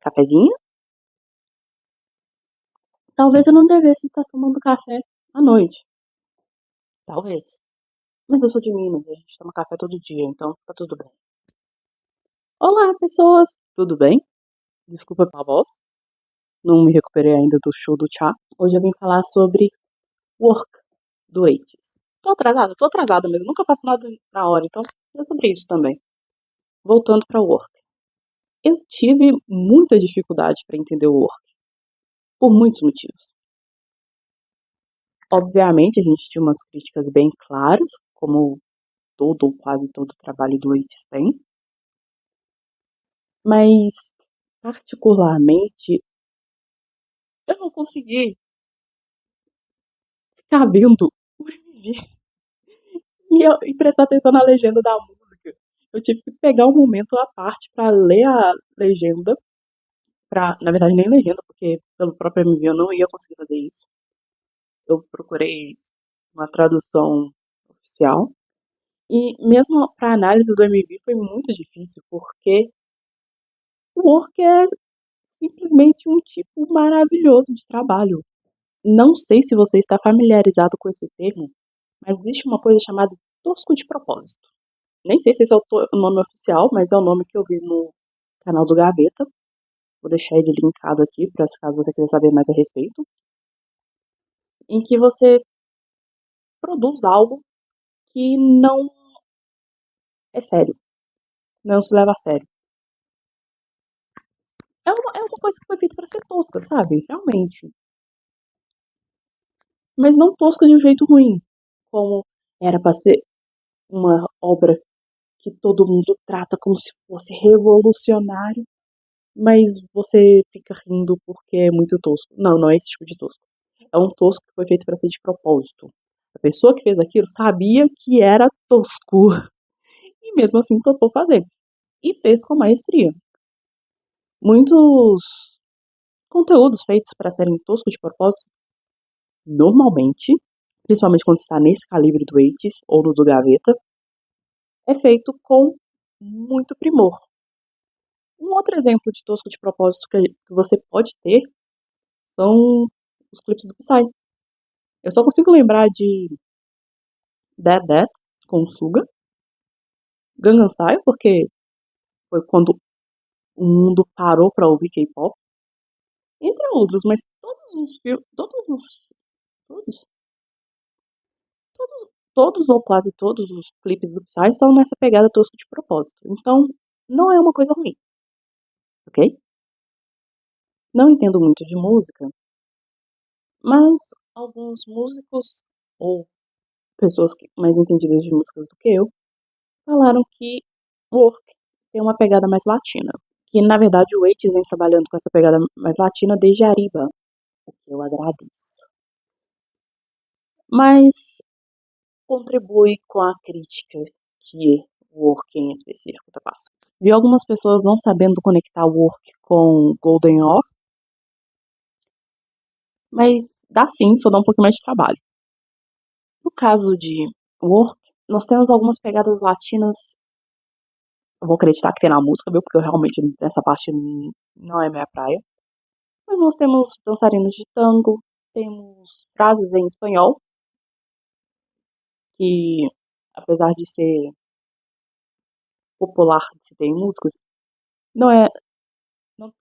Cafezinho? Talvez eu não devesse estar tomando café à noite. Talvez. Mas eu sou de Minas e a gente toma café todo dia, então tá tudo bem. Olá, pessoas! Tudo bem? Desculpa pela voz. Não me recuperei ainda do show do chá. Hoje eu vim falar sobre Work, do Oasis. Tô atrasada mesmo. Nunca faço nada na hora, então é sobre isso também. Voltando pra Work. Eu tive muita dificuldade para entender o Work, por muitos motivos. Obviamente, a gente tinha umas críticas bem claras, como todo ou quase todo o trabalho do Oasis tem, mas particularmente eu não consegui ficar vendo o MV e prestar atenção na legenda da música. Eu tive que pegar um momento à parte para ler a legenda, na verdade nem legenda, porque pelo próprio MV eu não ia conseguir fazer isso. Eu procurei uma tradução oficial e mesmo para análise do MV foi muito difícil, porque o Work é simplesmente um tipo maravilhoso de trabalho. Não sei se você está familiarizado com esse termo, mas existe uma coisa chamada tosco de propósito. Nem sei se esse é o nome oficial, mas é o nome que eu vi no canal do Gaveta. Vou deixar ele linkado aqui, para caso você queira saber mais a respeito. Em que você produz algo que não é sério, não se leva a sério. É uma coisa que foi feita para ser tosca, sabe? Realmente. Mas não tosca de um jeito ruim, como era para ser uma obra que todo mundo trata como se fosse revolucionário, mas você fica rindo porque é muito tosco. Não, não é esse tipo de tosco. É um tosco que foi feito para ser de propósito. A pessoa que fez aquilo sabia que era tosco e mesmo assim topou fazer. E fez com maestria. Muitos conteúdos feitos para serem toscos de propósito, normalmente, principalmente quando está nesse calibre do Eighties ou no do Gaveta, é feito com muito primor. Um outro exemplo de tosco de propósito que você pode ter são os clipes do Psy. Eu só consigo lembrar de That com Suga, Gangnam Style, porque foi quando o mundo parou para ouvir K-pop, entre outros, mas todos os filmes, todos, todos ou quase todos os clipes do Psy são nessa pegada tosco de propósito. Então, não é uma coisa ruim, ok? Não entendo muito de música, mas alguns músicos ou pessoas mais entendidas de músicas do que eu falaram que Work tem uma pegada mais latina. Que na verdade o Oasis vem trabalhando com essa pegada mais latina desde Arriba, o que eu agradeço. Mas contribui com a crítica que o Work em específico está passando. Vi algumas pessoas não sabendo conectar o Work com Golden Hour, mas dá sim, só dá um pouquinho mais de trabalho. No caso de Work, nós temos algumas pegadas latinas. Eu vou acreditar que tem na música, viu? Porque eu realmente, nessa parte, não é minha praia. Mas nós temos dançarinos de tango, temos frases em espanhol, que apesar de ser popular de se ter em músicas, não é não-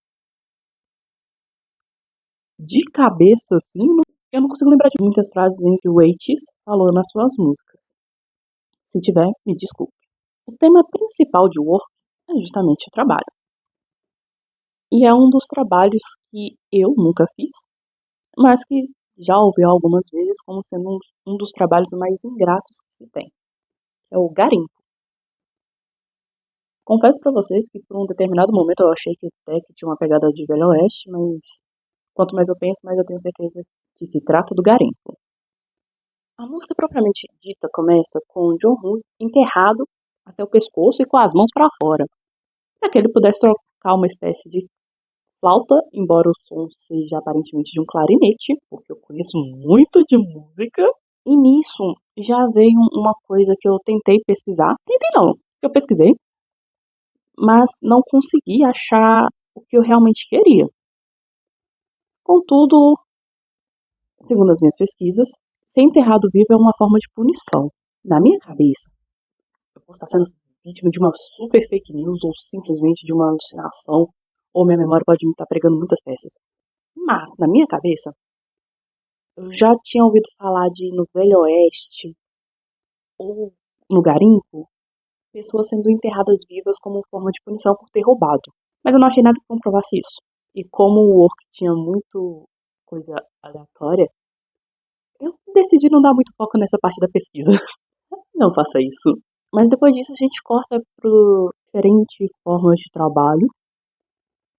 de cabeça assim, eu não consigo lembrar de muitas frases em que o Oasis falou nas suas músicas. Se tiver, me desculpe. O tema principal de Work é justamente o trabalho. E é um dos trabalhos que eu nunca fiz, mas que já ouvi algumas vezes como sendo um dos trabalhos mais ingratos que se tem, que é o garimpo. Confesso pra vocês que por um determinado momento eu achei que até que tinha uma pegada de Velho Oeste, mas quanto mais eu penso, mais eu tenho certeza que se trata do garimpo. A música propriamente dita começa com John Hood enterrado até o pescoço e com as mãos para fora, para que ele pudesse trocar uma espécie de flauta, embora o som seja aparentemente de um clarinete, porque eu conheço muito de música. E nisso já veio uma coisa que eu tentei pesquisar. Tentei não, eu pesquisei, mas não consegui achar o que eu realmente queria. Contudo, segundo as minhas pesquisas, ser enterrado vivo é uma forma de punição. Na minha cabeça, eu posso estar sendo vítima de uma super fake news ou simplesmente de uma alucinação, ou minha memória pode me estar pregando muitas peças. Mas, na minha cabeça, eu já tinha ouvido falar de no Velho Oeste ou no Garimpo, pessoas sendo enterradas vivas como forma de punição por ter roubado. Mas eu não achei nada que comprovasse isso. E como o work tinha muito coisa aleatória, eu decidi não dar muito foco nessa parte da pesquisa. Não faça isso. Mas depois disso a gente corta para diferentes formas de trabalho.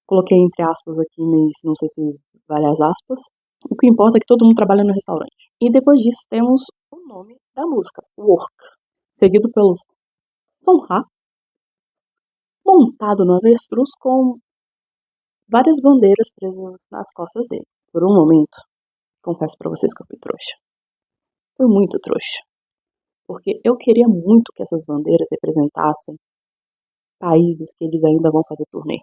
Coloquei entre aspas aqui, mas não sei se vale as aspas. O que importa é que todo mundo trabalha no restaurante. E depois disso temos o nome da música, Work, seguido pelos Som Ra, montado no avestruz com várias bandeiras presas nas costas dele. Por um momento, confesso pra vocês que eu fui trouxa. Fui muito trouxa. Porque eu queria muito que essas bandeiras representassem países que eles ainda vão fazer turnê.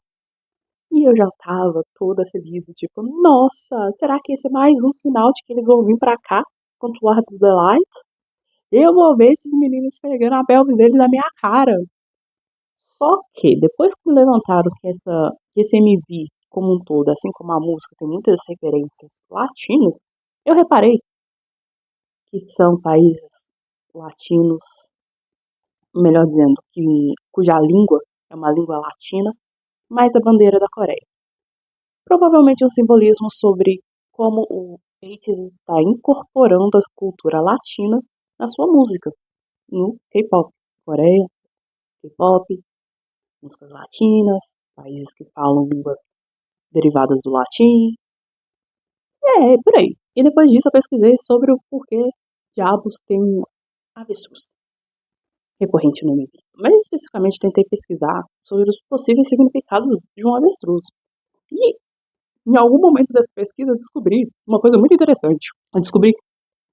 E eu já tava toda feliz, do tipo, nossa, será que esse é mais um sinal de que eles vão vir pra cá com Towards the Light? Eu vou ver esses meninos pegando a pelvis deles na minha cara. Só que, depois que me levantaram que esse MV como um todo, assim como a música, tem muitas referências latinas, eu reparei que são países latinos, melhor dizendo, cuja língua é uma língua latina, mais a bandeira da Coreia. Provavelmente um simbolismo sobre como o 80s está incorporando a cultura latina na sua música, no K-pop. Coreia, K-pop, músicas latinas, países que falam línguas derivadas do latim. Por aí. E depois disso eu pesquisei sobre o porquê diabos tem um avestruz recorrente no MV. Mas especificamente tentei pesquisar sobre os possíveis significados de um avestruz. E em algum momento dessa pesquisa eu descobri uma coisa muito interessante. Eu descobri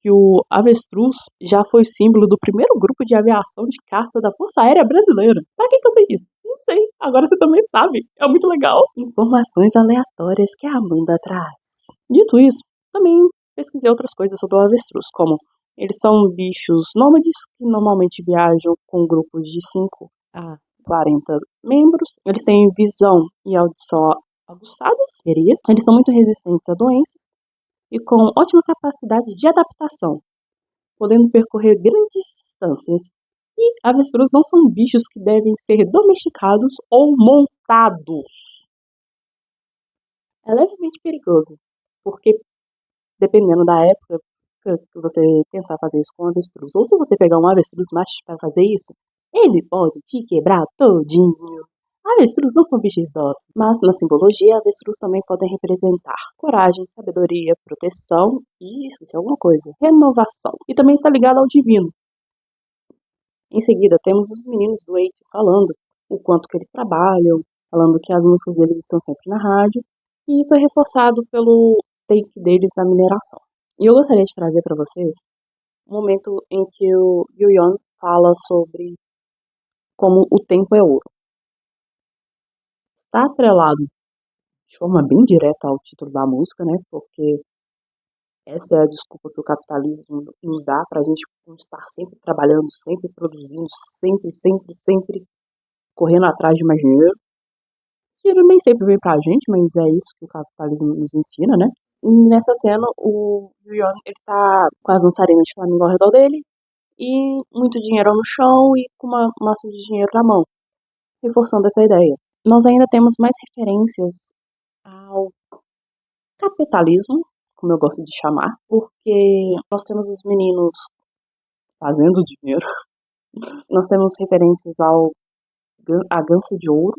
que o avestruz já foi símbolo do primeiro grupo de aviação de caça da Força Aérea Brasileira. Pra que eu sei isso? Não sei. Agora você também sabe. É muito legal. Informações aleatórias que a Amanda traz. Dito isso, também pesquisei outras coisas sobre o avestruz, como eles são bichos nômades que normalmente viajam com grupos de 5 a 40 membros. Eles têm visão e audição aguçadas, seria. Eles são muito resistentes a doenças e com ótima capacidade de adaptação, podendo percorrer grandes distâncias. E avestruz não são bichos que devem ser domesticados ou montados. É levemente perigoso, porque dependendo da época que você tentar fazer isso com um avestruz, ou se você pegar um avestruz macho para fazer isso, ele pode te quebrar todinho. Avestruz não são bichos dóceis, mas na simbologia, avestruz também podem representar coragem, sabedoria, proteção e, esqueci alguma coisa, renovação. E também está ligado ao divino. Em seguida, temos os meninos do Eighties falando o quanto que eles trabalham, falando que as músicas deles estão sempre na rádio, e isso é reforçado pelo take deles na mineração. E eu gostaria de trazer para vocês um momento em que o Yu fala sobre como o tempo é ouro. Está atrelado de forma bem direta ao título da música, né? Porque essa é a desculpa que o capitalismo nos dá para a gente estar sempre trabalhando, sempre produzindo, sempre correndo atrás de mais dinheiro. Dinheiro nem sempre vem pra gente, mas é isso que o capitalismo nos ensina, né? E nessa cena, o Yuyon, ele tá com as dançarinas de Flamengo ao redor dele e muito dinheiro no chão e com uma massa de dinheiro na mão, reforçando essa ideia. Nós ainda temos mais referências ao capitalismo, como eu gosto de chamar, porque nós temos os meninos fazendo dinheiro, nós temos referências à Gança de Ouro,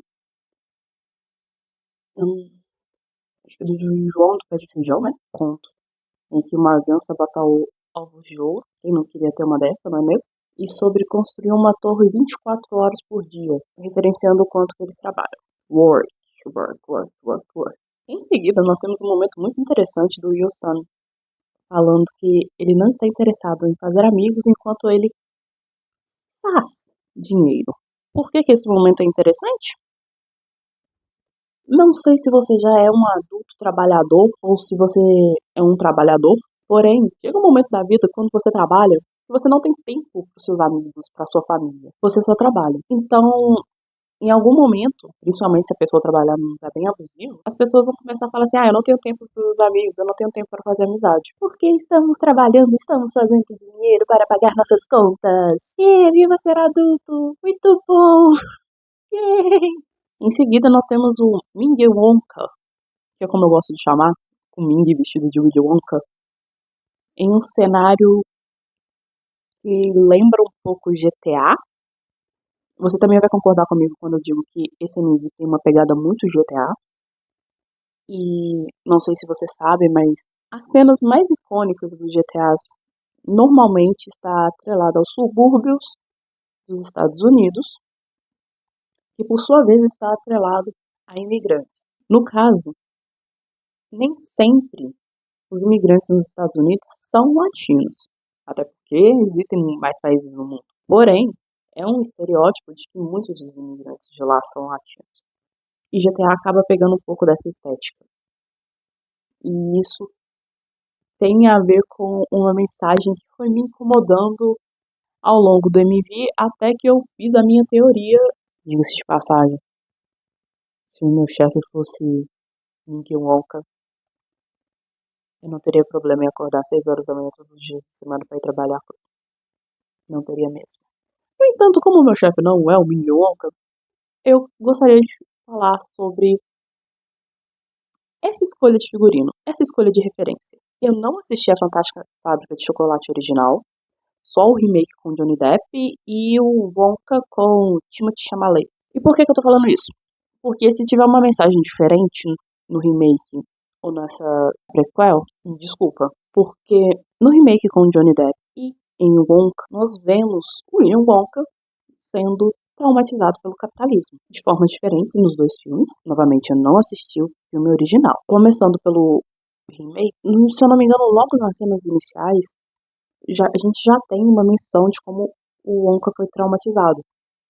acho que do João do Pé de Feijão, né? Conto. Em que uma gança bota ovos de ouro, quem não queria ter uma dessa, não é mesmo? E sobre construir uma torre 24 horas por dia, referenciando o quanto que eles trabalham. Work, work, work, work, work. Em seguida, nós temos um momento muito interessante do Yoo-sun, falando que ele não está interessado em fazer amigos enquanto ele faz dinheiro. Por que esse momento é interessante? Não sei se você já é um adulto trabalhador ou se você é um trabalhador, porém, chega um momento da vida quando você trabalha que você não tem tempo para os seus amigos, para sua família. Você só trabalha. Então, em algum momento, principalmente se a pessoa trabalhar num lugar bem abusivo, as pessoas vão começar a falar assim: eu não tenho tempo para os amigos, eu não tenho tempo para fazer amizade. Porque estamos trabalhando, estamos fazendo dinheiro para pagar nossas contas. Viva ser adulto! Muito bom! Yay! Em seguida, nós temos o Ming Wonka, que é como eu gosto de chamar, o Ming vestido de Willy Wonka, em um cenário que lembra um pouco GTA. Você também vai concordar comigo quando eu digo que esse anime tem uma pegada muito GTA. E não sei se você sabe, mas as cenas mais icônicas dos GTAs normalmente está atrelada aos subúrbios dos Estados Unidos, que por sua vez está atrelado a imigrantes. No caso, nem sempre os imigrantes nos Estados Unidos são latinos, até porque existem mais países no mundo. Porém, é um estereótipo de que muitos dos imigrantes de lá são latinos. E GTA acaba pegando um pouco dessa estética. E isso tem a ver com uma mensagem que foi me incomodando ao longo do MV até que eu fiz a minha teoria. Diga-se de passagem, se o meu chefe fosse Nick Walker, eu não teria problema em acordar às 6 horas da manhã todos os dias da semana para ir trabalhar. Não teria mesmo. No entanto, como o meu chefe não é o Minnie Wonka, eu gostaria de falar sobre essa escolha de figurino, essa escolha de referência. Eu não assisti a Fantástica Fábrica de Chocolate original, só o remake com Johnny Depp e o Wonka com Timothée Chalamet. E por que eu tô falando isso? Porque se tiver uma mensagem diferente no remake ou nessa prequel, desculpa. Porque no remake com Johnny Depp e em Wonka, nós vemos o William Wonka sendo traumatizado pelo capitalismo, de formas diferentes nos dois filmes. Novamente, eu não assisti o filme original. Começando pelo remake, se eu não me engano, logo nas cenas iniciais, a gente já tem uma menção de como o Wonka foi traumatizado.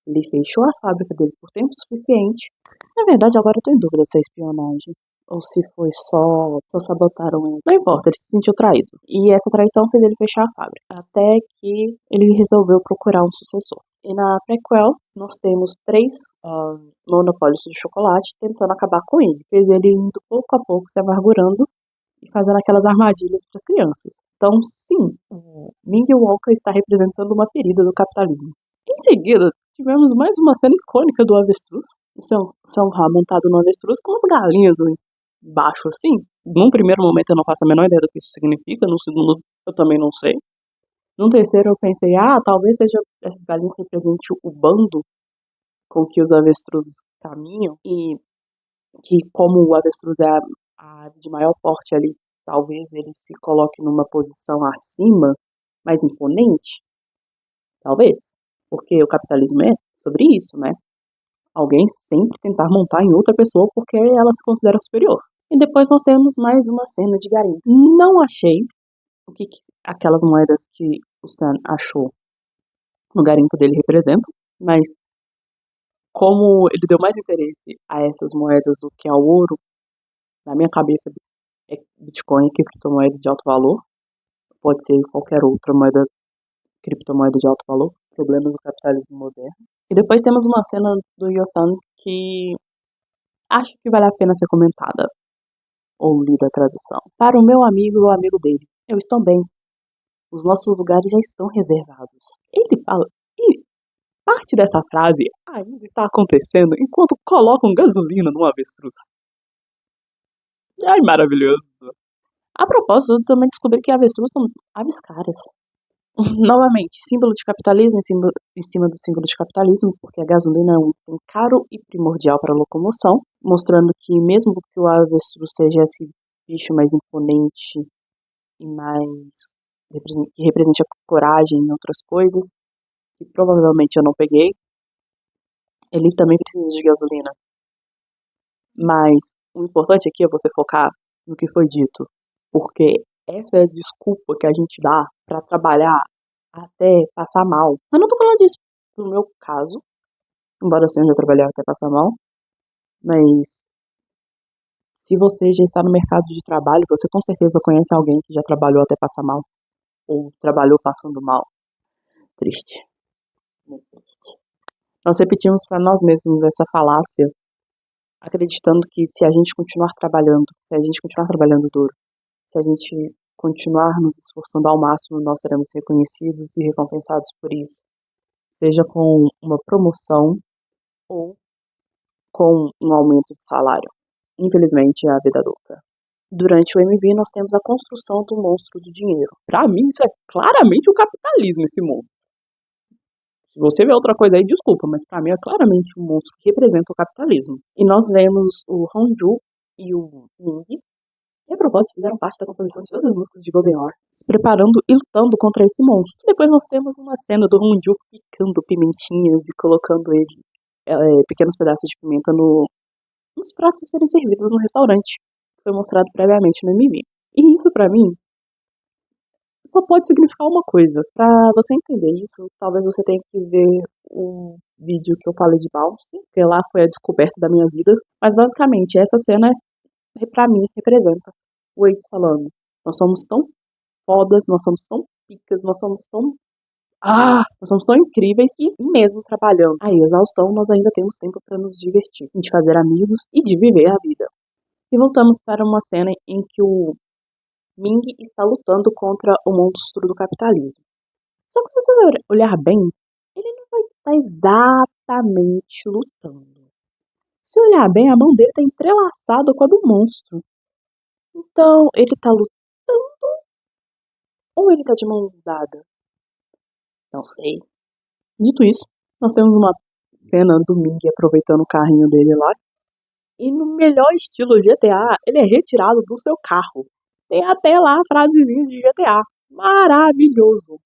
Ele fechou a fábrica dele por tempo suficiente. Na verdade, agora eu tô em dúvida se é espionagem ou se foi só sabotaram ele. Não importa, ele se sentiu traído. E essa traição fez ele fechar a fábrica. Até que ele resolveu procurar um sucessor. E na prequel, nós temos três monopólios de chocolate tentando acabar com ele. Fez ele indo pouco a pouco se amargurando e fazendo aquelas armadilhas para as crianças. Então, sim, o Ming Walker está representando uma ferida do capitalismo. Em seguida, tivemos mais uma cena icônica do avestruz. São Ra montado no avestruz com as galinhas embaixo, assim. Num primeiro momento eu não faço a menor ideia do que isso significa, no segundo eu também não sei. No terceiro eu pensei, talvez seja essas galinhas representem o bando com que os avestruzes caminham e que como o avestruz é a ave de maior porte ali, talvez ele se coloque numa posição acima, mais imponente, talvez, porque o capitalismo é sobre isso, né? Alguém sempre tentar montar em outra pessoa porque ela se considera superior. E depois nós temos mais uma cena de garimpo. Não achei o que aquelas moedas que o Sam achou no garimpo dele representam, mas como ele deu mais interesse a essas moedas do que ao ouro, na minha cabeça é Bitcoin, que é criptomoeda de alto valor. Pode ser qualquer outra moeda, criptomoeda de alto valor. Problemas do capitalismo moderno. E depois temos uma cena do Yosan que acho que vale a pena ser comentada ou lida a tradução. Para o meu amigo e o amigo dele, eu estou bem. Os nossos lugares já estão reservados. Ele fala, e parte dessa frase ainda está acontecendo enquanto colocam gasolina no avestruz. Ai, maravilhoso. A propósito, eu também descobri que avestruz são aves caras. Novamente, símbolo de capitalismo em cima do símbolo de capitalismo, porque a gasolina é um item caro e primordial para a locomoção, mostrando que mesmo que o avestruz seja esse bicho mais imponente e mais que represente a coragem e outras coisas, que provavelmente eu não peguei, ele também precisa de gasolina. Mas o importante aqui é você focar no que foi dito, porque essa é a desculpa que a gente dá para trabalhar até passar mal. Eu não tô falando disso no meu caso, embora assim eu já trabalhei até passar mal, mas Se você já está no mercado de trabalho, você com certeza conhece alguém que já trabalhou até passar mal, ou trabalhou passando mal. Triste, muito triste. Nós repetimos para nós mesmos essa falácia, acreditando que se a gente continuar trabalhando, se a gente continuar trabalhando duro, se a gente continuar nos esforçando ao máximo, nós seremos reconhecidos e recompensados por isso, seja com uma promoção ou com um aumento de salário. Infelizmente, é a vida adulta. Durante o MV, nós temos a construção do monstro do dinheiro. Para mim, isso é claramente o capitalismo, esse monstro. Se você vê outra coisa aí, desculpa, mas para mim é claramente um monstro que representa o capitalismo. E nós vemos o Honju e o Ming, e a propósito fizeram parte da composição de todas as músicas de Golden Hour, se preparando e lutando contra esse monstro. Depois nós temos uma cena do Honju picando pimentinhas e colocando ele, pequenos pedaços de pimenta nos pratos a serem servidos no restaurante, que foi mostrado previamente no MV. E isso pra mim só pode significar uma coisa. Pra você entender isso, talvez você tenha que ver o vídeo que eu falei de Bounce, que lá foi a descoberta da minha vida. Mas basicamente, essa cena, pra mim, representa o Waits falando: nós somos tão fodas, nós somos tão picas, nós somos tão. Nós somos tão incríveis que, mesmo trabalhando a exaustão, nós ainda temos tempo para nos divertir, de fazer amigos e de viver a vida. E voltamos para uma cena em que o Ming está lutando contra o monstro do capitalismo. Só que se você olhar bem, ele não vai estar exatamente lutando. Se olhar bem, a mão dele está entrelaçada com a do monstro. Então, ele está lutando ou ele está de mão dada? Não sei. Dito isso, nós temos uma cena do Ming aproveitando o carrinho dele lá. E no melhor estilo GTA, ele é retirado do seu carro. Tem até lá a frasezinha de GTA. Maravilhoso!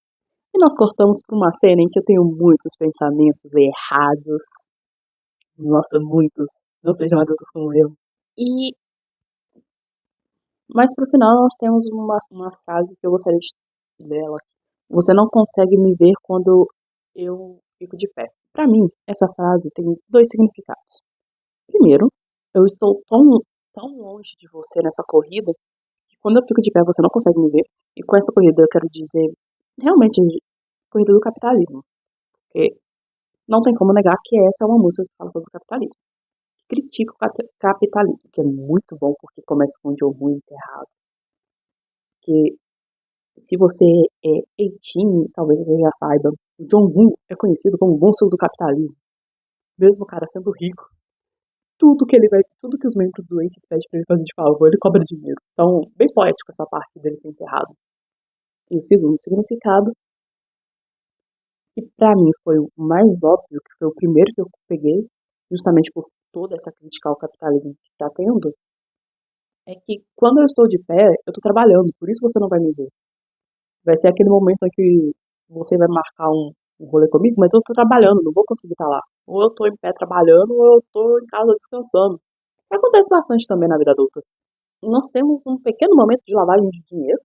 E nós cortamos para uma cena em que eu tenho muitos pensamentos errados. Nossa, muitos. Não sejam adultos como eu. E mas pro final nós temos uma frase que eu gostaria de ler ela. Você não consegue me ver quando eu fico de pé. Pra mim, essa frase tem dois significados. Primeiro, eu estou tão longe de você nessa corrida que quando eu fico de pé você não consegue me ver. E com essa corrida eu quero dizer realmente corrida do capitalismo. Porque não tem como negar que essa é uma música que fala sobre o capitalismo. Critica o capitalismo, que é muito bom porque começa com o John Woo enterrado. Que se você é 18, talvez você já saiba, o John Woo é conhecido como o monstro do capitalismo. Mesmo o cara sendo rico, tudo que os membros doentes pedem pra ele fazer de favor, ele cobra dinheiro. Então, bem poético essa parte dele ser enterrado. E o segundo significado, que pra mim foi o mais óbvio, que foi o primeiro que eu peguei, justamente por toda essa crítica ao capitalismo que tá tendo, é que quando eu estou de pé, eu tô trabalhando, por isso você não vai me ver. Vai ser aquele momento em que você vai marcar um rolê comigo, mas eu tô trabalhando, não vou conseguir estar lá. Ou eu tô em pé trabalhando, ou eu tô em casa descansando. Acontece bastante também na vida adulta. E nós temos um pequeno momento de lavagem de dinheiro,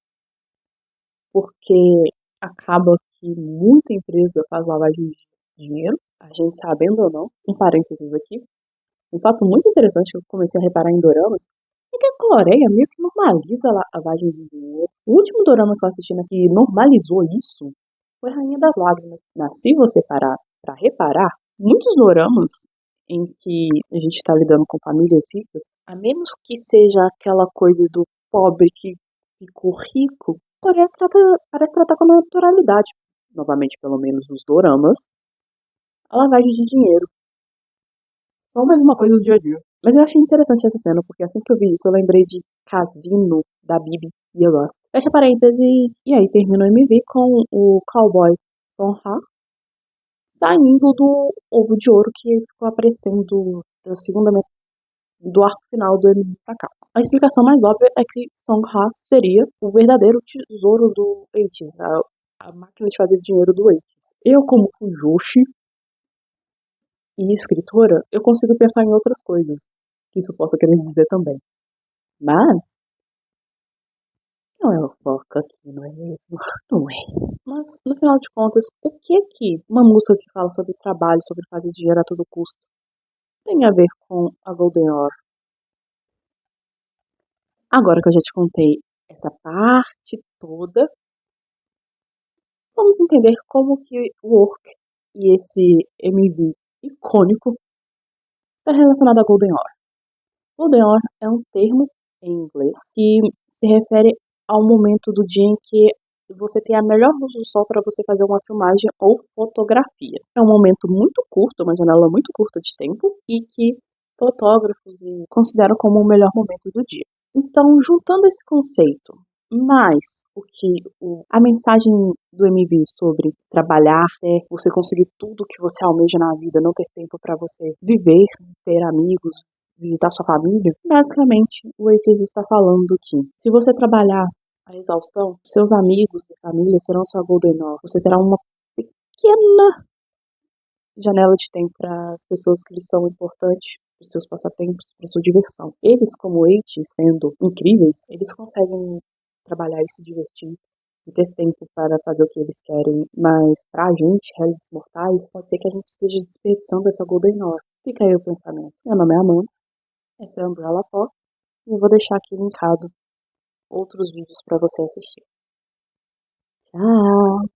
porque acaba que muita empresa faz lavagem de dinheiro, a gente sabendo ou não. Um parênteses aqui, um fato muito interessante que eu comecei a reparar em doramas é que a Coreia meio que normaliza a lavagem de dinheiro. O último dorama que eu assisti que normalizou isso foi Rainha das Lágrimas. Mas se você parar para reparar, muitos doramas em que a gente está lidando com famílias ricas, a menos que seja aquela coisa do pobre que ficou rico, a Coreia parece tratar com naturalidade, novamente pelo menos nos doramas, a lavagem de dinheiro. Só mais uma coisa do dia a dia. Mas eu achei interessante essa cena, porque assim que eu vi isso, eu lembrei de Casino, da Bibi, e eu gosto. Fecha parênteses, e aí termina o MV com o cowboy Son Ha saindo do ovo de ouro que ficou aparecendo da segunda metade do arco final do MV pra cá. A explicação mais óbvia é que Song Ha seria o verdadeiro tesouro do Eighties, a máquina de fazer dinheiro do Eighties. Eu, como Fujoshi, e escritora, eu consigo pensar em outras coisas que isso possa querer dizer também. Mas, não é o foco aqui, não é mesmo? Não é. Mas, no final de contas, o que é que uma música que fala sobre trabalho, sobre fazer dinheiro a todo custo, tem a ver com a Golden Hour? Agora que eu já te contei essa parte toda, vamos entender como que o Work e esse MV icônico está relacionado a Golden Hour. Golden Hour é um termo em inglês que se refere ao momento do dia em que você tem a melhor luz do sol para você fazer uma filmagem ou fotografia. É um momento muito curto, uma janela muito curta de tempo, e que fotógrafos consideram como o melhor momento do dia. Então, juntando esse conceito, mais a mensagem do MV sobre trabalhar, você conseguir tudo que você almeja na vida, não ter tempo para você viver, ter amigos, visitar sua família, basicamente o Oasis está falando que se você trabalhar a exaustão, seus amigos e família serão sua golden hour. Você terá uma pequena janela de tempo para as pessoas que lhes são importantes, para os seus passatempos, para sua diversão. Eles, como Oasis, sendo incríveis, eles conseguem trabalhar e se divertir e ter tempo para fazer o que eles querem, mas pra gente, réis mortais, pode ser que a gente esteja desperdiçando essa golden hour. Fica aí o pensamento. Meu nome é Amanda. Essa é a Umbrella Pop e eu vou deixar aqui linkado outros vídeos para você assistir. Tchau!